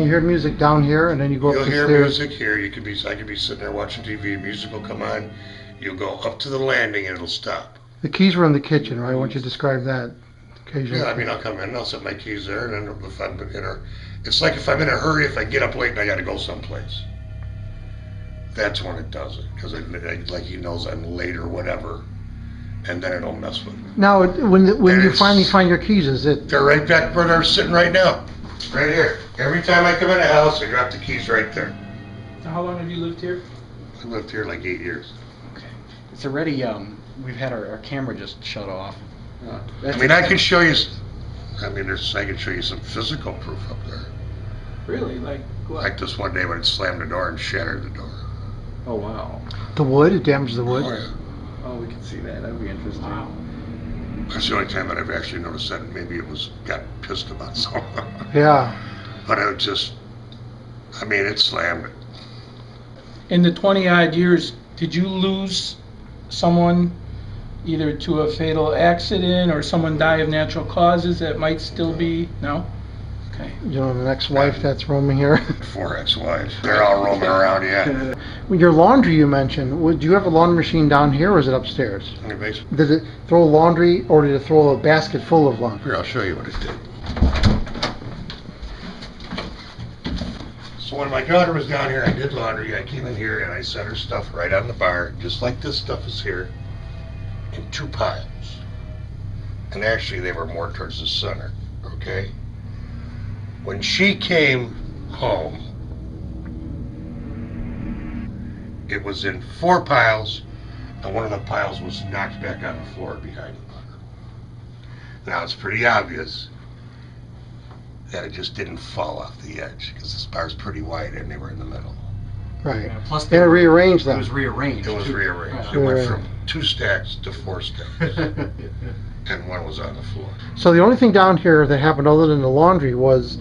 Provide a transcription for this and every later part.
you hear music down here, and then you go up the stairs. You'll hear music here. I could be sitting there watching TV. Music will come on. You'll go up to the landing, and it'll stop. The keys were in the kitchen, right? Why don't you describe that? Occasionally. Yeah, I mean, I'll come in and I'll set my keys there, and then if I'm in a, it's like if I'm in a hurry, if I get up late and I got to go someplace. That's when it does it, because like he knows I'm late or whatever, and then it'll mess with me. Now, when you finally find your keys, is it? They're right back where they're sitting right now, right here. Every time I come in the house, I drop the keys right there. So how long have you lived here? I lived here like 8 years. Okay. It's already, we've had our camera just shut off. I mean, I can show you, I can show you some physical proof up there. Really? Like what? Like this one day when it slammed the door and shattered the door. Oh, wow. The wood? It damaged the wood? Oh, yeah. Oh, we can see that. That would be interesting. Wow. That's the only time that I've actually noticed that. Maybe it got pissed about something. Yeah. But it just, I mean, it slammed it. In the 20-odd years, did you lose someone either to a fatal accident or someone die of natural causes that might still be? No? Okay. You know, the ex-wife that's roaming here. 4 ex-wives. They're all roaming around, yeah. Your laundry you mentioned, do you have a laundry machine down here or is it upstairs? In the basement. Did it throw laundry or did it throw a basket full of laundry? Here, I'll show you what it did. So when my daughter was down here, I did laundry. I came in here and I set her stuff right on the bar, just like this stuff is here, in 2 piles. And actually they were more towards the center, okay? When she came home, it was in 4 piles, and one of the piles was knocked back on the floor behind the bar. Now it's pretty obvious that it just didn't fall off the edge, because this bar's pretty wide and they were in the middle. Right. Yeah, plus They rearranged them. It was rearranged. It was rearranged. Right. It went from 2 stacks to 4 stacks, and one was on the floor. So the only thing down here that happened other than the laundry was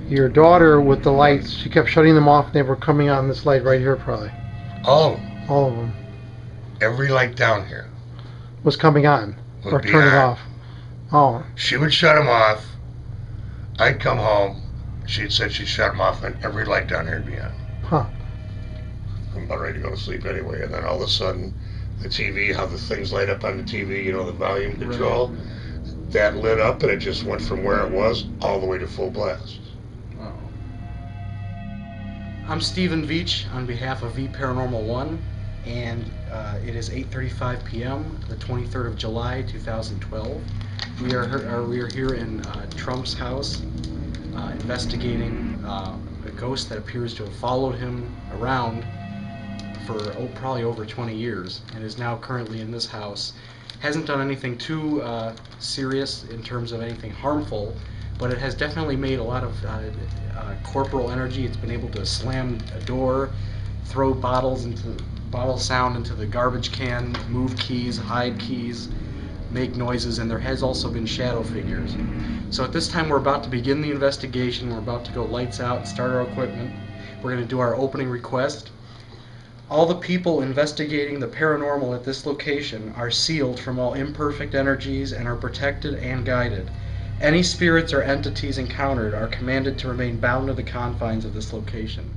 your daughter with the lights. She kept shutting them off and they were coming on this light right here probably. All of them. All of them. Every light down here Was coming on would or be turning on. off. Oh. She would shut them off. I'd come home. She'd said she'd shut them off, and every light down here would be on. Huh. I'm about ready to go to sleep anyway, and then all of a sudden, the TV, how the things light up on the TV, you know, the volume control, that lit up, and it just went from where it was all the way to full blast. Wow. I'm Stephen Veach on behalf of VParanormal 1, and it is 8:35 p.m., the 23rd of July, 2012. We are here in Trump's house, investigating a ghost that appears to have followed him around for probably over 20 years and is now currently in this house. Hasn't done anything too serious in terms of anything harmful, but it has definitely made a lot of corporal energy. It's been able to slam a door, throw bottle sound into the garbage can, move keys, hide keys, make noises, and there has also been shadow figures. So at this time we're about to begin the investigation. We're about to go lights out and start our equipment. We're going to do our opening request. All the people investigating the paranormal at this location are sealed from all imperfect energies and are protected and guided. Any spirits or entities encountered are commanded to remain bound to the confines of this location.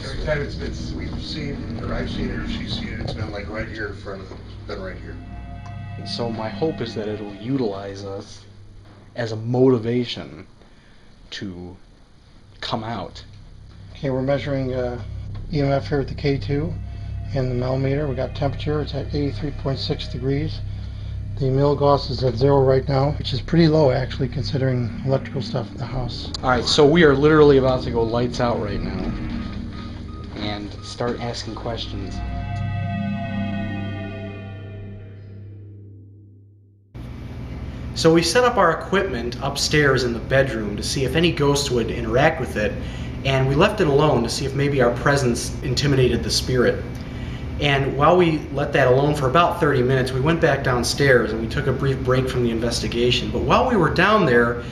Every time we've seen, or I've seen it, or she's seen it, it's been like right here in front of them. It's been right here. And so my hope is that it'll utilize us as a motivation to come out. Okay, we're measuring EMF here at the K2 and the millimeter. We got temperature, it's at 83.6 degrees. The milligauss is at 0 right now, which is pretty low actually considering electrical stuff in the house. Alright, so we are literally about to go lights out right now and start asking questions. So we set up our equipment upstairs in the bedroom to see if any ghosts would interact with it, and we left it alone to see if maybe our presence intimidated the spirit. And while we let that alone for about 30 minutes, we went back downstairs and we took a brief break from the investigation. But while we were down there,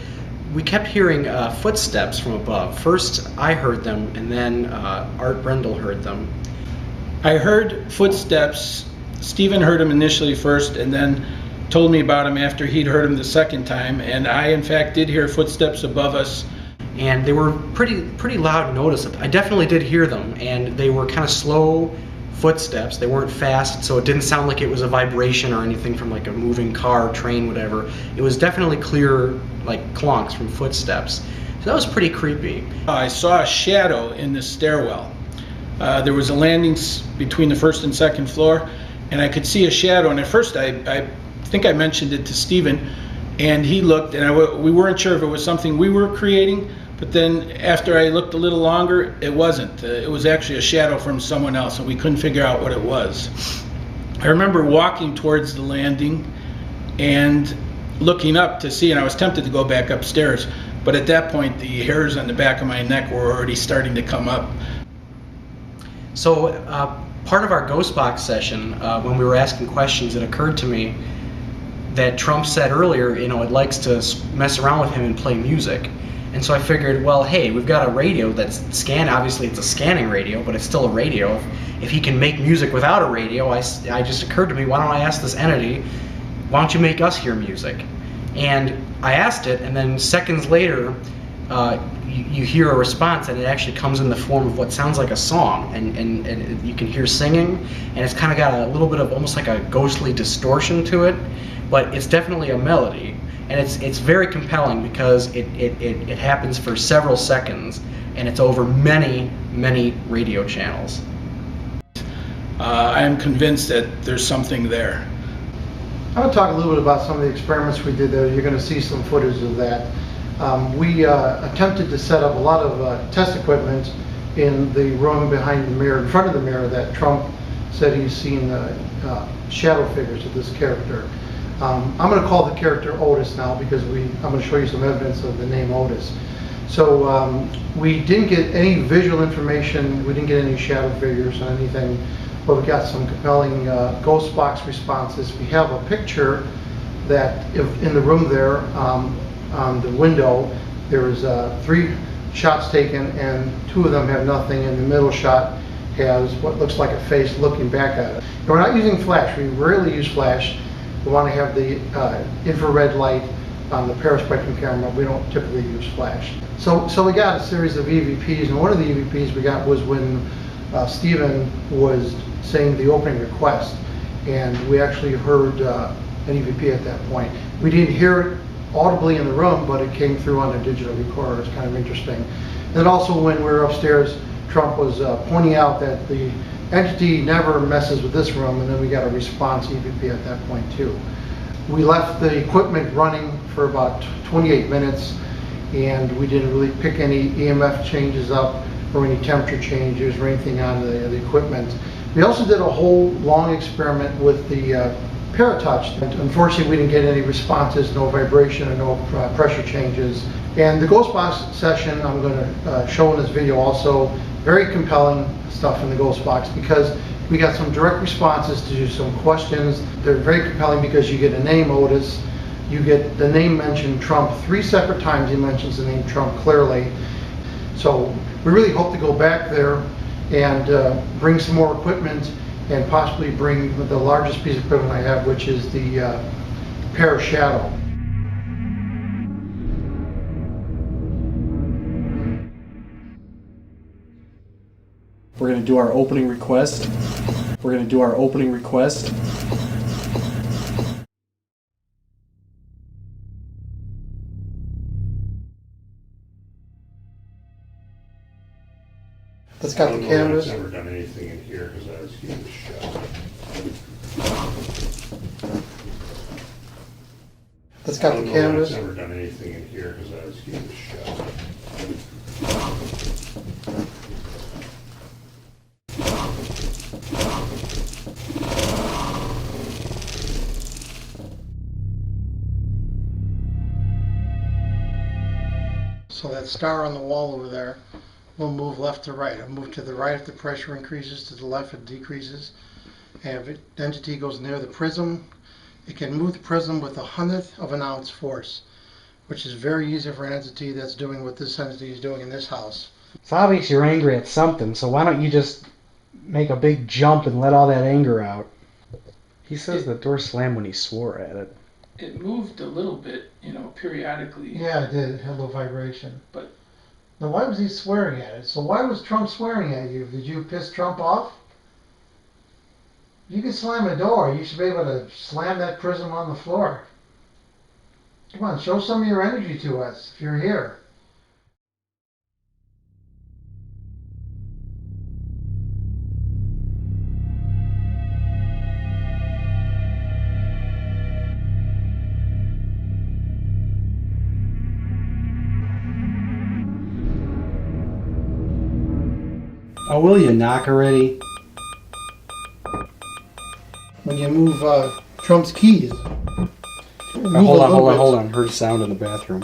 we kept hearing footsteps from above. First I heard them, and then Art Brendel heard them. I heard footsteps. Stephen heard them initially first, and then told me about him after he'd heard him the second time, and I in fact did hear footsteps above us. And they were pretty loud and noticeable. I definitely did hear them, and they were kind of slow footsteps. They weren't fast, so it didn't sound like it was a vibration or anything from like a moving car, train, whatever. It was definitely clear, like clonks from footsteps. So that was pretty creepy. I saw a shadow in the stairwell. There was a landing between the first and second floor, and I could see a shadow. And at first, I think I mentioned it to Stephen, and he looked, and we weren't sure if it was something we were creating. But then after I looked a little longer, it wasn't. It was actually a shadow from someone else, and we couldn't figure out what it was. I remember walking towards the landing and looking up to see, and I was tempted to go back upstairs, but at that point the hairs on the back of my neck were already starting to come up. So part of our ghost box session, when we were asking questions, it occurred to me that Trump said earlier, you know, it likes to mess around with him and play music. And so I figured, well, hey, we've got a radio that's obviously it's a scanning radio, but it's still a radio. If he can make music without a radio, I just occurred to me, why don't I ask this entity, why don't you make us hear music? And I asked it, and then seconds later, you hear a response, and it actually comes in the form of what sounds like a song, and you can hear singing, and it's kind of got a little bit of almost like a ghostly distortion to it, but it's definitely a melody. And it's very compelling because it happens for several seconds, and it's over many radio channels. I am convinced that there's something there. I'm going to talk a little bit about some of the experiments we did there. You're going to see some footage of that. We attempted to set up a lot of test equipment in the room behind the mirror, in front of the mirror, that Trump said he's seen shadow figures of this character. I'm going to call the character Otis now because I'm going to show you some evidence of the name Otis. So we didn't get any visual information, we didn't get any shadow figures or anything, but we got some compelling ghost box responses. We have a picture that in the room there, on the window, there's 3 shots taken, and 2 of them have nothing, and the middle shot has what looks like a face looking back at it. We're not using flash, we rarely use flash. We want to have the infrared light on the paraspectrum camera. We don't typically use flash. So we got a series of EVPs, and one of the EVPs we got was when Stephen was saying the opening request, and we actually heard an EVP at that point. We didn't hear it audibly in the room, but it came through on a digital recorder. It's kind of interesting. And then also when we were upstairs, Trump was pointing out that the entity never messes with this room, and then we got a response EVP at that point too. We left the equipment running for about 28 minutes, and we didn't really pick any EMF changes up or any temperature changes or anything on the equipment. We also did a whole long experiment with the Paratouch. Unfortunately, we didn't get any responses, no vibration or no pressure changes. And the ghost box session I'm going to show in this video also, very compelling stuff in the ghost box because we got some direct responses to some questions. They're very compelling because you get a name, Otis, you get the name mentioned, Trump. 3 separate times he mentions the name Trump clearly. So we really hope to go back there and bring some more equipment and possibly bring the largest piece of equipment I have, which is the Para Shadow. We're going to do our opening request. We're going to do our opening request. That's got the canvas. I've never done anything in here because I was getting shot. That's got the canvas. I've never done anything in here because I was getting shot. So that star on the wall over there will move left to right. It'll move to the right if the pressure increases, to the left if it decreases. And if the entity goes near the prism, it can move the prism with 1/100th of an ounce force, which is very easy for an entity that's doing what this entity is doing in this house. It's obvious you're angry at something, so why don't you just make a big jump and let all that anger out? He says the door slammed when he swore at it. It moved a little bit, periodically. Yeah, it did. It had a little vibration. But now, why was he swearing at it? So why was Trump swearing at you? Did you piss Trump off? You can slam a door. You should be able to slam that prism on the floor. Come on, show some of your energy to us if you're here. Oh, will you knock already? When you move Trump's keys. Hold on. Heard a sound in the bathroom.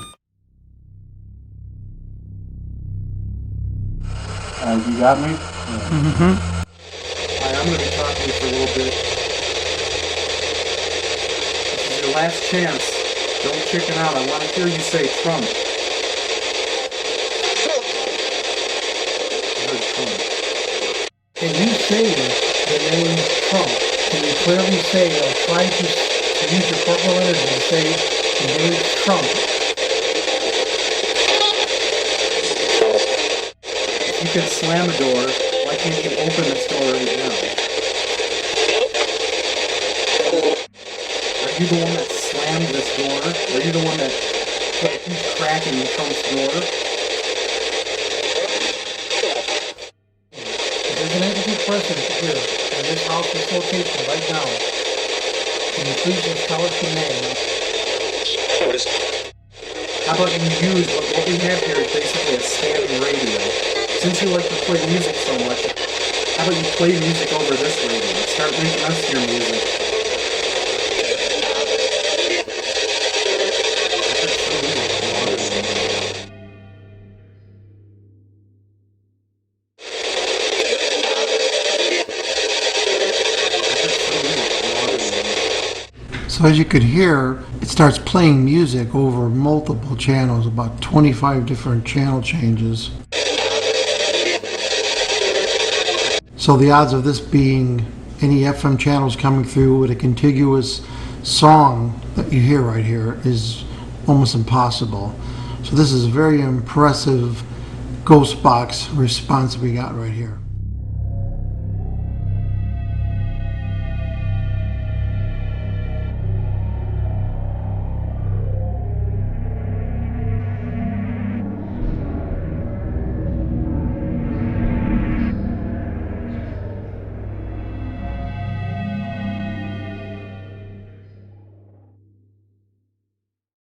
You got me? mm-hmm. Hi, I'm going to be talking to you for a little bit. This is your last chance. Don't chicken out. I want to hear you say Trump. I heard Trump. Can you say the name Trump? Can you clearly say, or try to use your corporal energy to say the name Trump? If you could slam a door, why can't you open this door right now? Are you the one that slammed this door? Are you the one that put a huge crack in Trump's door? There's an entity present here in this house, this location, right now. Can you please just tell us your name? How about you use what we have here is basically a standing radio. Since you like to play music so much, how about you play music over this radio? Start making us your music. So as you could hear, it starts playing music over multiple channels, about 25 different channel changes. So the odds of this being any FM channels coming through with a contiguous song that you hear right here is almost impossible. So this is a very impressive ghost box response we got right here.